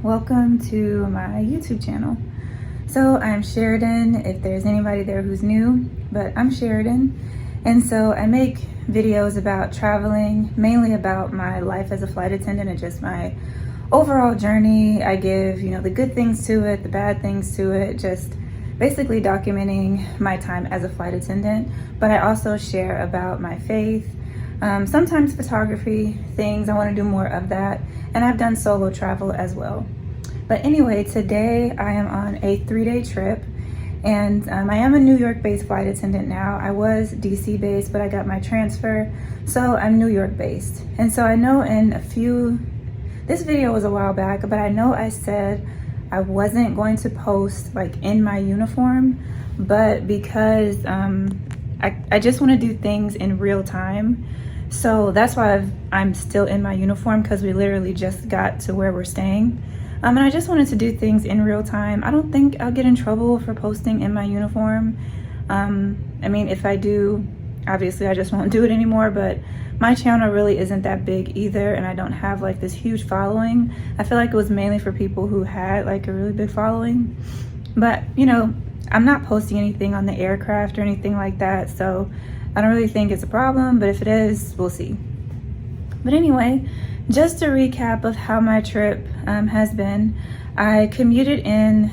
welcome to my YouTube channel. So I'm Sheridan, if there's anybody there who's new, but I'm Sheridan. And so I make videos about traveling, mainly about my life as a flight attendant and just my overall journey. I give, the good things to it, the bad things to it, just basically documenting my time as a flight attendant. But I also share about my faith, sometimes photography, things. I want to do more of that. And I've done solo travel as well. But anyway, today I am on a 3-day trip. And I am a New York-based flight attendant now. I was DC-based, but I got my transfer, so I'm New York-based. And so I know this video was a while back, but I know I said I wasn't going to post like in my uniform, but because I just want to do things in real time. So that's why I'm still in my uniform, because we literally just got to where we're staying. And I just wanted to do things in real time. I don't think I'll get in trouble for posting in my uniform. If I do, obviously I just won't do it anymore, but my channel really isn't that big either, and I don't have like this huge following. I feel like it was mainly for people who had like a really big following. But, I'm not posting anything on the aircraft or anything like that, so I don't really think it's a problem, but if it is, we'll see. But anyway, just a recap of how my trip has been. I commuted in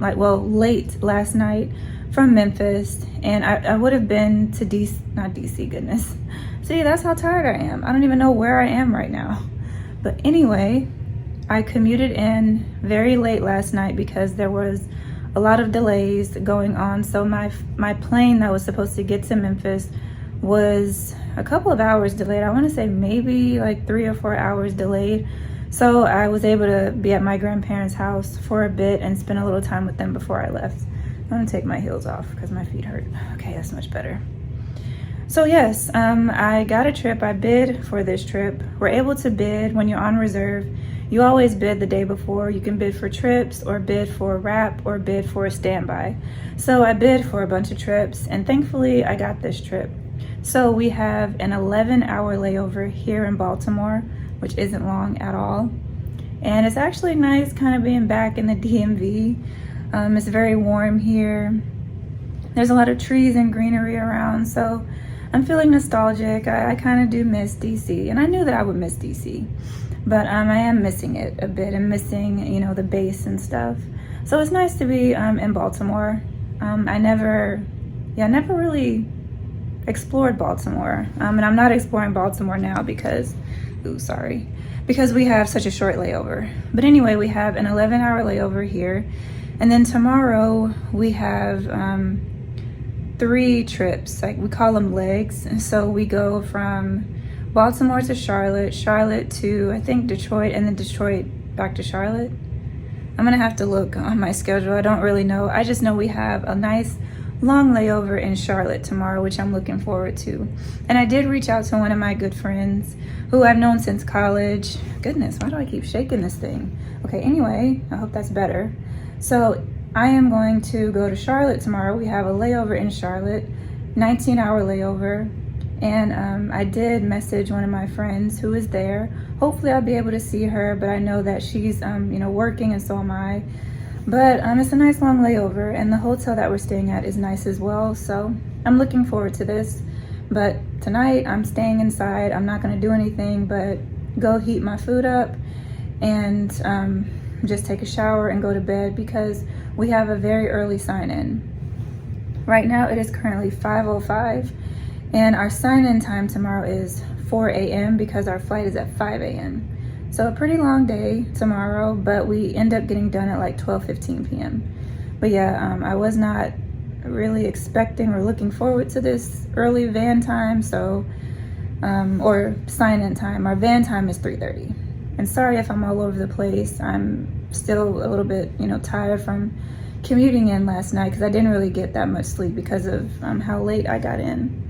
late last night from Memphis, and I would have been to DC, goodness. See, that's how tired I am. I don't even know where I am right now. But anyway, I commuted in very late last night because there was a lot of delays going on. So my plane that was supposed to get to Memphis was a couple of hours delayed. I want to say maybe like 3 or 4 hours delayed. So I was able to be at my grandparents' house for a bit and spend a little time with them before I left. I'm gonna take my heels off because my feet hurt. Okay, that's much better. So yes, I got a trip. I bid for this trip. We're able to bid when you're on reserve. You always bid the day before. You can bid for trips or bid for a wrap or bid for a standby. So I bid for a bunch of trips, and thankfully I got this trip. So we have an 11-hour layover here in Baltimore, which isn't long at all. And it's actually nice kind of being back in the DMV. It's very warm here. There's a lot of trees and greenery around, so I'm feeling nostalgic. I kind of do miss DC, and I knew that I would miss DC, but I am missing it a bit. I'm missing, the base and stuff. So it's nice to be in Baltimore. I never really explored Baltimore, and I'm not exploring Baltimore now because we have such a short layover. But anyway, we have an 11-hour layover here, and then tomorrow we have 3 trips, like we call them legs. And so we go from Baltimore to Charlotte to I think Detroit, and then Detroit back to Charlotte. I'm gonna have to look on my schedule. I don't really know. I just know we have a nice long layover in Charlotte tomorrow, which I'm looking forward to. And I did reach out to one of my good friends who I've known since college. Goodness, why do I keep shaking this thing? Okay, anyway, I hope that's better. So I am going to go to Charlotte tomorrow. We have a layover in Charlotte, 19-hour layover. And I did message one of my friends who is there. Hopefully I'll be able to see her, but I know that she's working, and so am I. But it's a nice long layover, and the hotel that we're staying at is nice as well. So I'm looking forward to this. But tonight I'm staying inside. I'm not gonna do anything but go heat my food up and just take a shower and go to bed, because we have a very early sign-in. Right now it is currently 5:05, and our sign-in time tomorrow is 4 a.m. because our flight is at 5 a.m. So a pretty long day tomorrow, but we end up getting done at like 12:15 p.m. But yeah, I was not really expecting or looking forward to this early van time, so or sign-in time. Our van time is 3:30. And sorry if I'm all over the place. I'm still a little bit, tired from commuting in last night, because I didn't really get that much sleep because of how late I got in.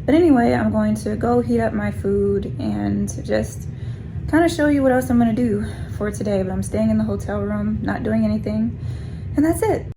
But anyway, I'm going to go heat up my food and just kind of show you what else I'm gonna do for today. But I'm staying in the hotel room, not doing anything, and that's it.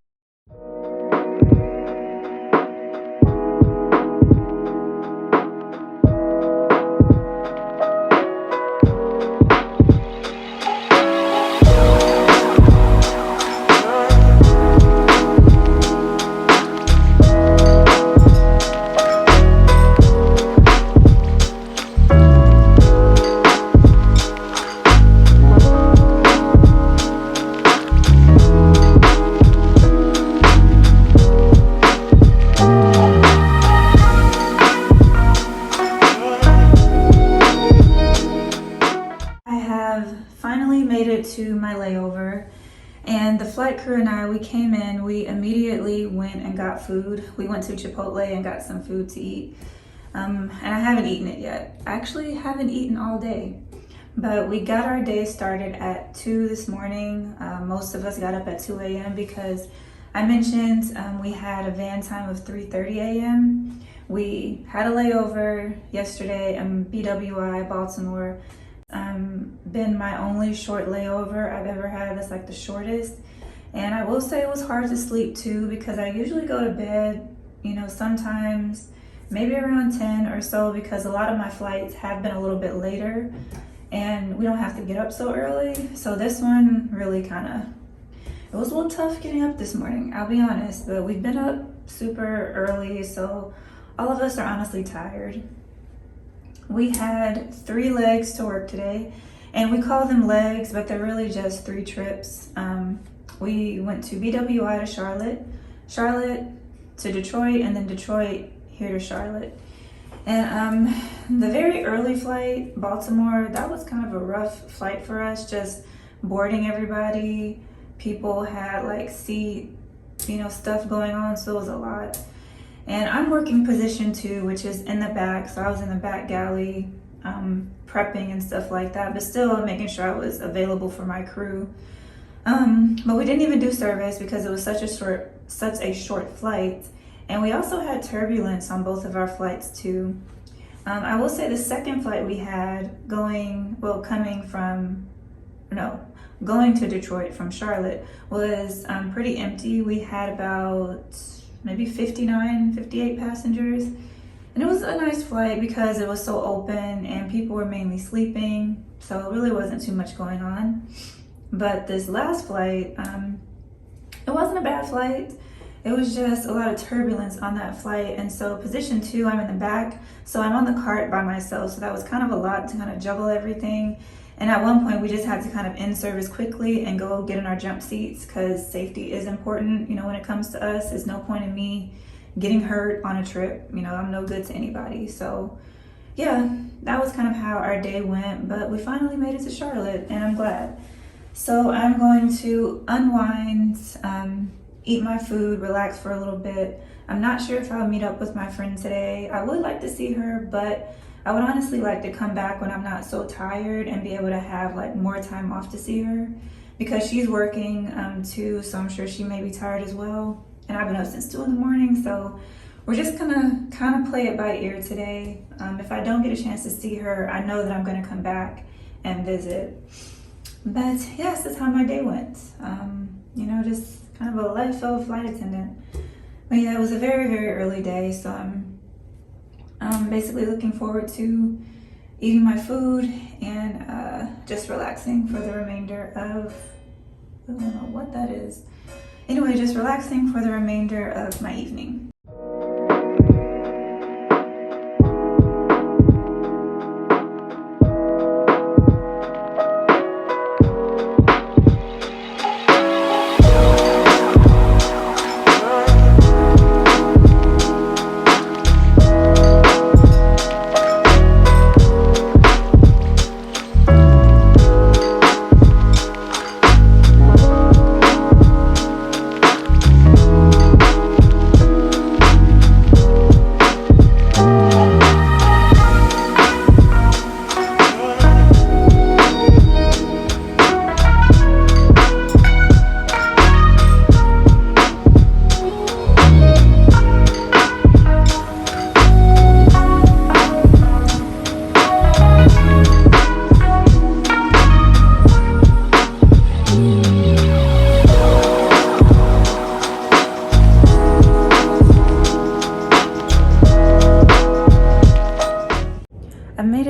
to my layover, and the flight crew and I, we came in, we immediately went and got food. We went to Chipotle and got some food to eat. And I haven't eaten it yet. I actually haven't eaten all day. But we got our day started at 2 this morning. Most of us got up at 2 a.m. because I mentioned we had a van time of 3:30 a.m. We had a layover yesterday in BWI, Baltimore. Been my only short layover I've ever had. That's like the shortest. And I will say it was hard to sleep too, because I usually go to bed, sometimes maybe around 10 or so, because a lot of my flights have been a little bit later and we don't have to get up so early. So this one really it was a little tough getting up this morning, I'll be honest, but we've been up super early, so all of us are honestly tired. We had 3 legs to work today, and we call them legs, but they're really just 3 trips. We went to BWI to Charlotte to Detroit, and then Detroit here to Charlotte. And the very early flight, Baltimore, that was kind of a rough flight for us, just boarding everybody. People had like seat, stuff going on, so it was a lot. And I'm working position 2, which is in the back, so I was in the back galley, prepping and stuff like that, but still making sure I was available for my crew. But we didn't even do service because it was such a short flight. And we also had turbulence on both of our flights too. I will say the second flight we had going to Detroit from Charlotte was pretty empty. We had about maybe 58 passengers. And it was a nice flight because it was so open and people were mainly sleeping. So it really wasn't too much going on. But this last flight, it wasn't a bad flight. It was just a lot of turbulence on that flight. And so position 2, I'm in the back. So I'm on the cart by myself. So that was kind of a lot to kind of juggle everything. And at one point we just had to kind of end service quickly and go get in our jump seats, because safety is important. When it comes to us, there's no point in me getting hurt on a trip. I'm no good to anybody. So yeah, that was kind of how our day went, but we finally made it to Charlotte and I'm glad. So I'm going to unwind, eat my food, relax for a little bit. I'm not sure if I'll meet up with my friend today. I would like to see her, but I would honestly like to come back when I'm not so tired and be able to have like more time off to see her, because she's working too, so I'm sure she may be tired as well. And I've been up since 2 in the morning, so we're just gonna kind of play it by ear today. If I don't get a chance to see her, I know that I'm gonna come back and visit. But yes, that's how my day went. Just kind of a light fellow flight attendant. But yeah, it was a very, very early day, so I'm basically looking forward to eating my food and just relaxing for the remainder of, I don't know what that is. Anyway, just relaxing for the remainder of my evening.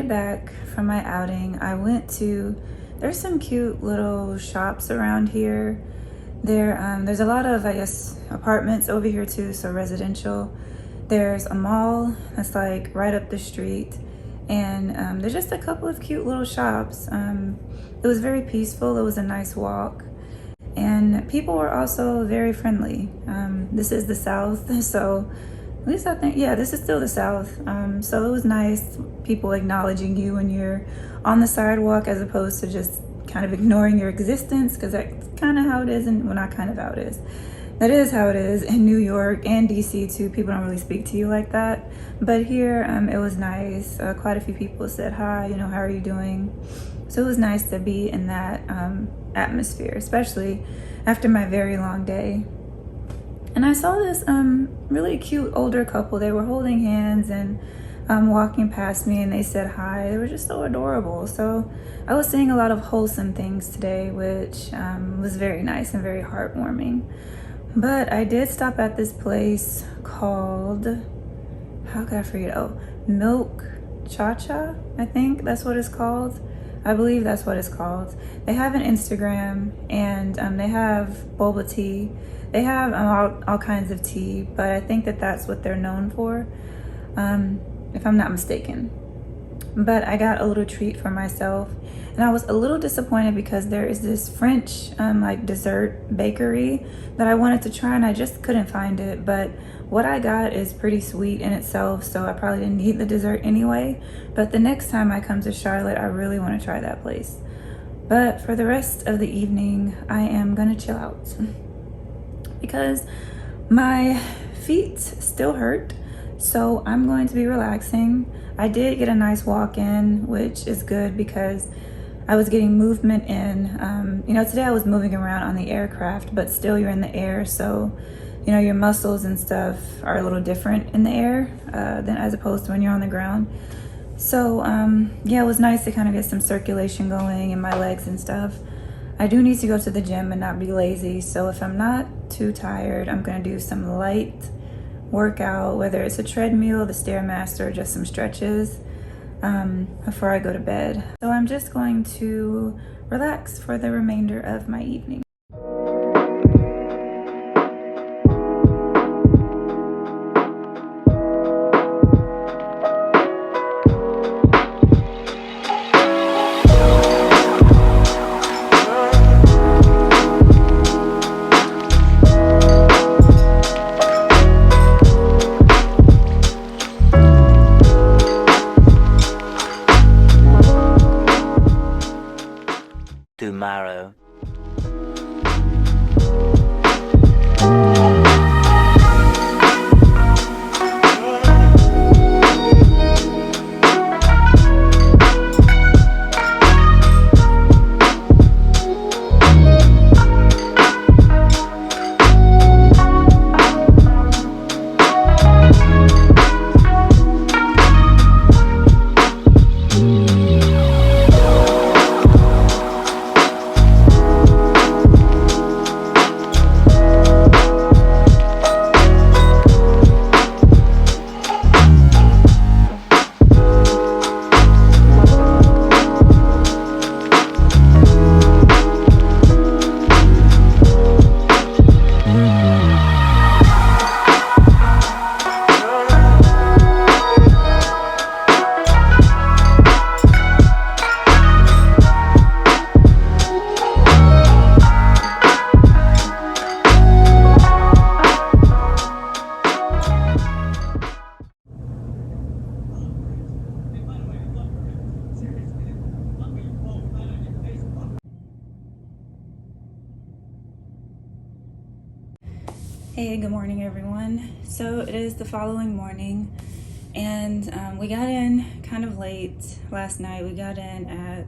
Back from my outing, I went to, there's some cute little shops around here. There's a lot of, I guess, apartments over here too, so residential. There's a mall that's like right up the street, and there's just a couple of cute little shops. It was very peaceful. It was a nice walk, and people were also very friendly. This is the South, so at least I think, yeah, this is still the South. So it was nice, people acknowledging you when you're on the sidewalk, as opposed to just kind of ignoring your existence, because that's kind of how it is, and well, not kind of how it is. That is how it is in New York and DC too. People don't really speak to you like that. But here, it was nice. Quite a few people said hi, you know, how are you doing? So it was nice to be in that atmosphere, especially after my very long day. And I saw this really cute older couple. They were holding hands and walking past me, and they said hi. They were just so adorable. So I was seeing a lot of wholesome things today, which was very nice and very heartwarming. But I did stop at this place called, how could I forget? Oh, Milk Cha-Cha, I think that's what it's called. I believe that's what it's called. They have an Instagram, and they have boba tea. They have all kinds of tea, but I think that that's what they're known for, if I'm not mistaken. But I got a little treat for myself, and I was a little disappointed because there is this French like dessert bakery that I wanted to try, and I just couldn't find it. But what I got is pretty sweet in itself, so I probably didn't need the dessert anyway. But the next time I come to Charlotte, I really want to try that place. But for the rest of the evening, I am gonna chill out because my feet still hurt, so I'm going to be relaxing. I did get a nice walk in, which is good because I was getting movement in. You know, today I was moving around on the aircraft, but still you're in the air, so you know your muscles and stuff are a little different in the air than as opposed to when you're on the ground. So yeah, it was nice to kind of get some circulation going in my legs and stuff. I do need to go to the gym and not be lazy, so if I'm not too tired, I'm gonna do some light workout, whether it's a treadmill, the Stairmaster, or just some stretches before I go to bed. So I'm just going to relax for the remainder of my evening. Tomorrow. Hey, good morning everyone. So it is the following morning, and we got in kind of late last night. We got in at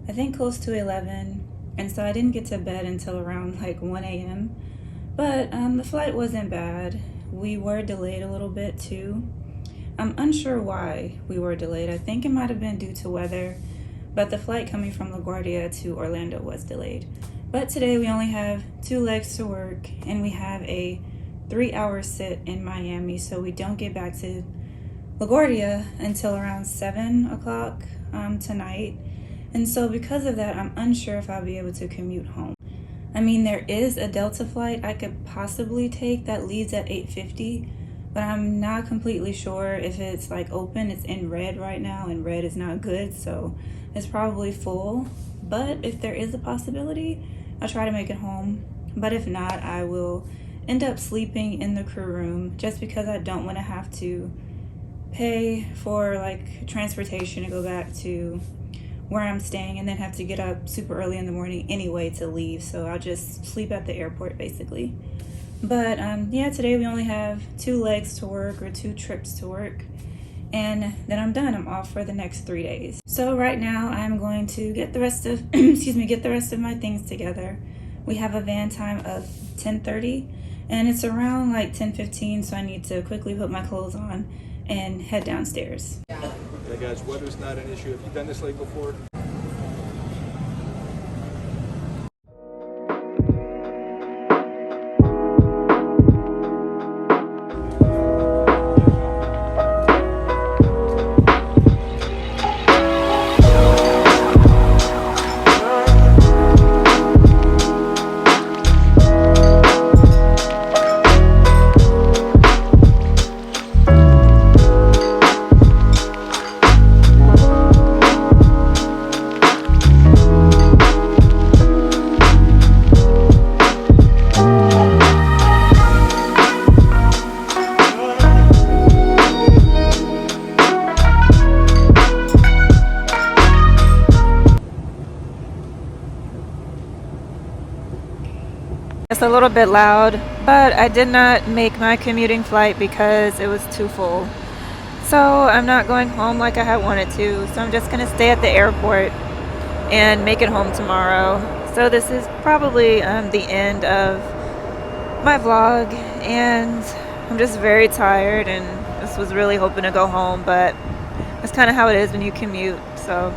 I think close to 11, and so I didn't get to bed until around like 1 a.m. But the flight wasn't bad. We were delayed a little bit too. I'm unsure why we were delayed. I think it might have been due to weather, but the flight coming from LaGuardia to Orlando was delayed. But today we only have 2 legs to work, and we have a 3-hour sit in Miami, so we don't get back to LaGuardia until around 7 o'clock tonight. And so because of that, I'm unsure if I'll be able to commute home. I mean, there is a Delta flight I could possibly take that leaves at 8:50, but I'm not completely sure if it's like open. It's in red right now, and red is not good, so it's probably full. But if there is a possibility, I'll try to make it home. But if not, I will end up sleeping in the crew room just because I don't want to have to pay for like transportation to go back to where I'm staying and then have to get up super early in the morning anyway to leave. So I'll just sleep at the airport basically. But yeah, today we only have 2 legs to work, or 2 trips to work. And then I'm done. I'm off for the next 3 days. So right now I'm going to get the rest of get the rest of my things together. We have a van time of 10:30 and it's around like 10:15, so I need to quickly put my clothes on and head downstairs. Hey guys, weather's not an issue. Have you done this late before? It's a little bit loud, but I did not make my commuting flight because it was too full. So I'm not going home like I had wanted to. So I'm just gonna stay at the airport and make it home tomorrow. So this is probably the end of my vlog, and I'm just very tired and just was really hoping to go home, but that's kind of how it is when you commute. So